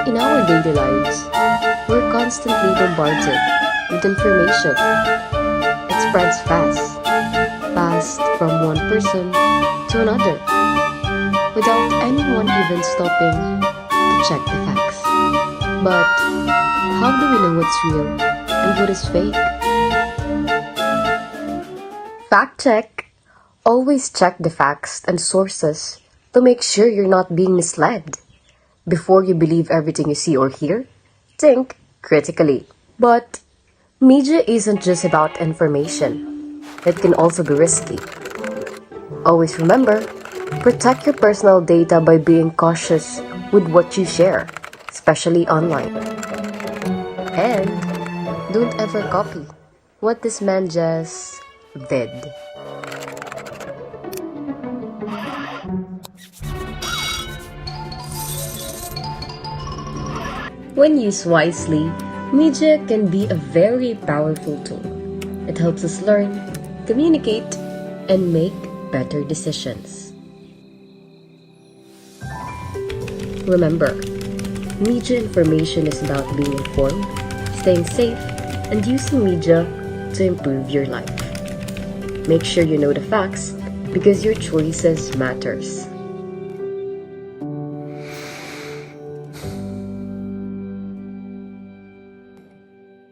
In our daily lives, we're constantly bombarded with information. It spreads fast from one person to another, without anyone even stopping to check the facts. But how do we know what's real and what is fake? Fact check. Always check the facts and sources to make sure you're not being misled. Before you believe everything you see or hear, think critically. But media isn't just about information. It can also be risky. Always remember, protect your personal data by being cautious with what you share, especially online. And don't ever copy what this man just did. When used wisely, media can be a very powerful tool. It helps us learn, communicate, and make better decisions. Remember, media information is about being informed, staying safe, and using media to improve your life. Make sure you know the facts because your choices matters.